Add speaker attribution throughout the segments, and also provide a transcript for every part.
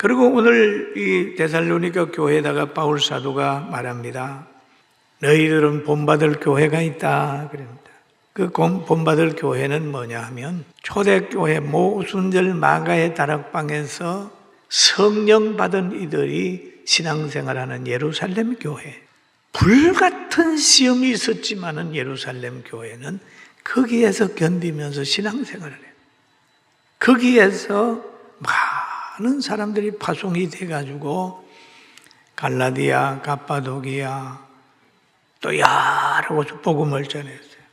Speaker 1: 그리고 오늘 이 데살로니가 교회에다가 바울 사도가 말합니다. 너희들은 본받을 교회가 있다 그럽니다. 그 본받을 교회는 뭐냐 하면 초대교회 모순절 마가의 다락방에서 성령 받은 이들이 신앙생활하는 예루살렘 교회. 불같은 시험이 있었지만은 예루살렘 교회는 거기에서 견디면서 신앙생활을 해요. 거기에서 많은 사람들이 파송이 돼가지고 갈라디아, 갑바도기아 또 여러 곳 복음을 전했어요.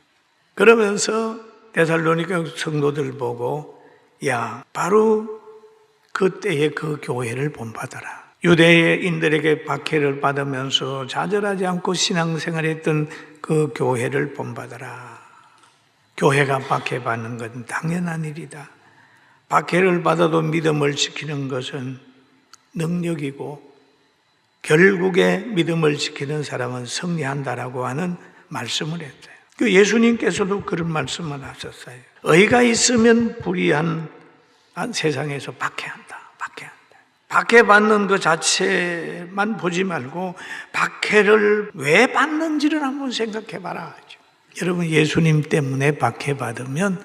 Speaker 1: 그러면서 데살로니가 성도들 보고 야 바로 그때의 그 교회를 본받아라. 유대인들에게 박해를 받으면서 좌절하지 않고 신앙생활했던 그 교회를 본받아라. 교회가 박해받는 건 당연한 일이다. 박해를 받아도 믿음을 지키는 것은 능력이고 결국에 믿음을 지키는 사람은 승리한다라고 하는 말씀을 했어요. 그 예수님께서도 그런 말씀을 하셨어요. 의가 있으면 불의한 세상에서 박해한다. 박해받는 것 자체만 보지 말고 박해를 왜 받는지를 한번 생각해 봐라. 여러분 예수님 때문에 박해받으면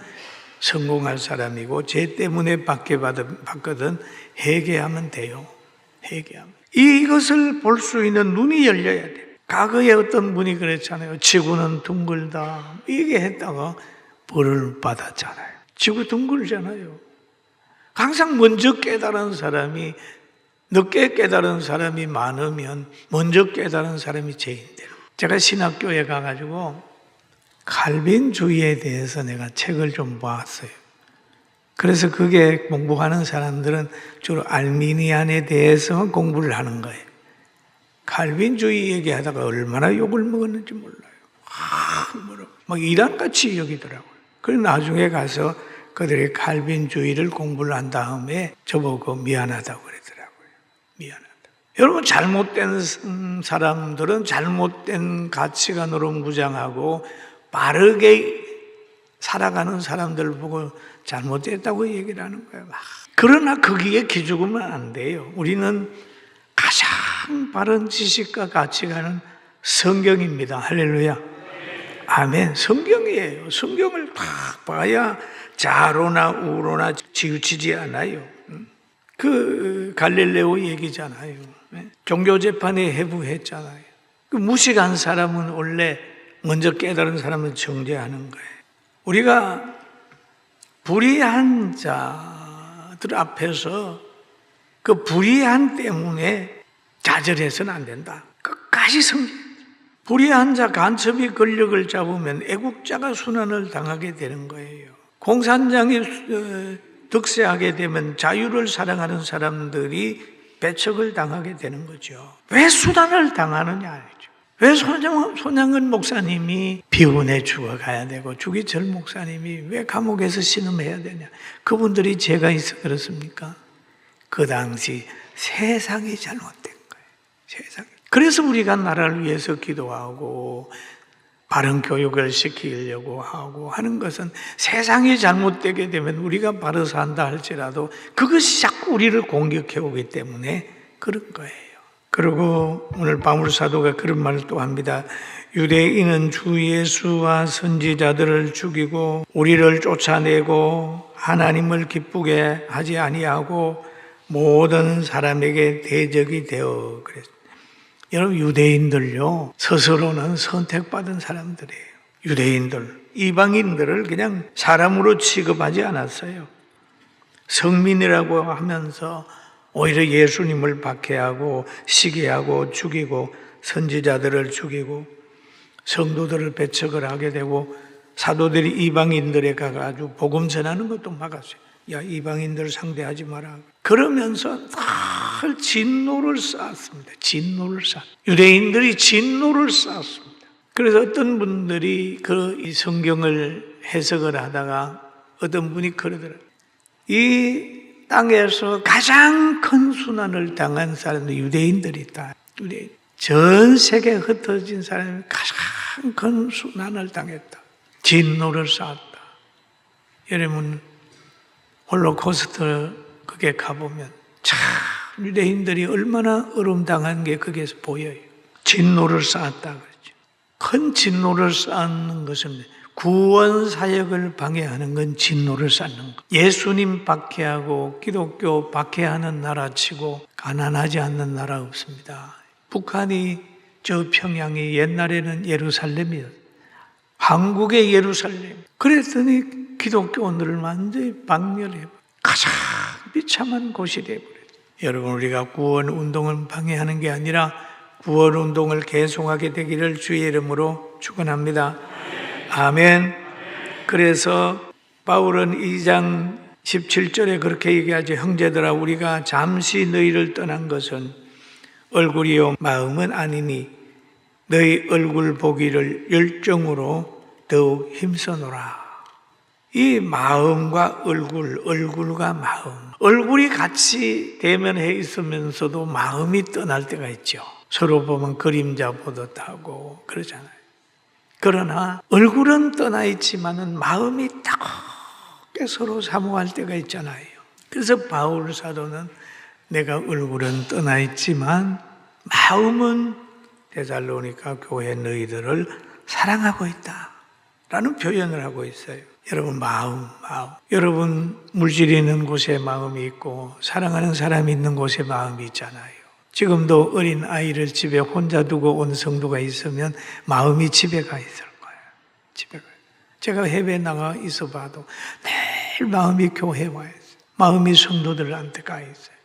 Speaker 1: 성공할 사람이고 제 때문에 박해받거든 회개하면 돼요. 회개하면. 이것을 볼 수 있는 눈이 열려야 돼요. 과거에 어떤 분이 그랬잖아요. 지구는 둥글다. 이게 했다가 벌을 받았잖아요. 지구 둥글잖아요. 항상 먼저 깨달은 사람이 늦게 깨달은 사람이 많으면 먼저 깨달은 사람이 제인대로. 제가 신학교에 가가지고 칼빈주의에 대해서 내가 책을 좀 봤어요. 그래서 그게 공부하는 사람들은 주로 알미니안에 대해서만 공부를 하는 거예요. 칼빈주의 얘기하다가 얼마나 욕을 먹었는지 몰라요. 막 이단같이 여기더라고요. 그래서 나중에 가서 그들이 칼빈주의를 공부를 한 다음에 저보고 미안하다고 그러더라고요. 미안하다. 여러분 잘못된 사람들은 잘못된 가치관으로 무장하고 빠르게 살아가는 사람들 보고 잘못됐다고 얘기를 하는 거예요. 그러나 거기에 기죽으면 안 돼요. 우리는 가장 바른 지식과 가치관은 성경입니다. 할렐루야. 아멘. 성경이에요. 성경을 딱 봐야 좌로나 우로나 치우치지 않아요. 그 갈릴레오 얘기잖아요. 종교재판에 해부했잖아요. 그 무식한 사람은 원래 먼저 깨달은 사람을 정죄하는 거예요. 우리가 불의한 자들 앞에서 그 불의한 때문에 좌절해서는 안 된다. 끝까지 성질. 불의한 자 간첩이 권력을 잡으면 애국자가 순환을 당하게 되는 거예요. 공산당이 득세하게 되면 자유를 사랑하는 사람들이 배척을 당하게 되는 거죠. 왜 순환을 당하느냐 알죠. 왜 손양은 목사님이 비운에 죽어가야 되고 주기철 목사님이 왜 감옥에서 신음해야 되냐. 그분들이 죄가 있어 그렇습니까? 그 당시 세상이 잘못된 거예요. 세상이. 그래서 우리가 나라를 위해서 기도하고 바른 교육을 시키려고 하고 하는 것은 세상이 잘못되게 되면 우리가 바로 산다 할지라도 그것이 자꾸 우리를 공격해 오기 때문에 그런 거예요. 그리고 오늘 바울 사도가 그런 말을 또 합니다. 유대인은 주 예수와 선지자들을 죽이고 우리를 쫓아내고 하나님을 기쁘게 하지 아니하고 모든 사람에게 대적이 되어 그랬습니다. 여러분 유대인들요 스스로는 선택받은 사람들이에요. 유대인들, 이방인들을 그냥 사람으로 취급하지 않았어요. 성민이라고 하면서 오히려 예수님을 박해하고 시기하고 죽이고 선지자들을 죽이고 성도들을 배척을 하게 되고 사도들이 이방인들에 가가지고 복음 전하는 것도 막았어요. 야 이방인들 상대하지 마라. 그러면서 늘 진노를 쌓았습니다. 진노를 쌓. 유대인들이 진노를 쌓았습니다. 그래서 어떤 분들이 이 성경을 해석을 하다가 어떤 분이 그러더라고요. 이 땅에서 가장 큰 순환을 당한 사람도 유대인들이 있다. 유대인. 전 세계에 흩어진 사람이 가장 큰 순환을 당했다. 진노를 쌓았다. 여러분 홀로코스트 그게 가보면 참 유대인들이 얼마나 어려움당한 게 거기에서 보여요. 진노를 쌓았다 그러죠. 큰 진노를 쌓는 것은 구원 사역을 방해하는 건 진노를 쌓는 것. 예수님 박해하고 기독교 박해하는 나라치고 가난하지 않는 나라 없습니다. 북한이 저 평양이 옛날에는 예루살렘이었어요. 한국의 예루살렘. 그랬더니 기독교인들을 완전히 박멸해버려요. 가장 비참한 곳이 되어버려요. 여러분, 우리가 구원 운동을 방해하는 게 아니라 구원 운동을 계속하게 되기를 주의 이름으로 축원합니다. 아멘. 그래서 바울은 2장 17절에 그렇게 얘기하죠. 형제들아, 우리가 잠시 너희를 떠난 것은 얼굴이요 마음은 아니니 너희 얼굴 보기를 열정으로 더욱 힘써노라. 이 마음과 얼굴과 마음, 얼굴이 같이 대면해 있으면서도 마음이 떠날 때가 있죠. 서로 보면 그림자 보듯 하고 그러잖아요. 그러나 얼굴은 떠나 있지만은 마음이 따갑게 서로 사모할 때가 있잖아요. 그래서 바울 사도는 내가 얼굴은 떠나 있지만 마음은 데살로니가 교회 너희들을 사랑하고 있다 라는 표현을 하고 있어요. 여러분, 마음. 여러분, 물질이 있는 곳에 마음이 있고 사랑하는 사람이 있는 곳에 마음이 있잖아요. 지금도 어린 아이를 집에 혼자 두고 온 성도가 있으면 마음이 집에 가 있을 거예요. 집에 가요. 제가 해외에 나가 있어 봐도 매일 마음이 교회에 와 있어요. 마음이 성도들한테 가 있어요.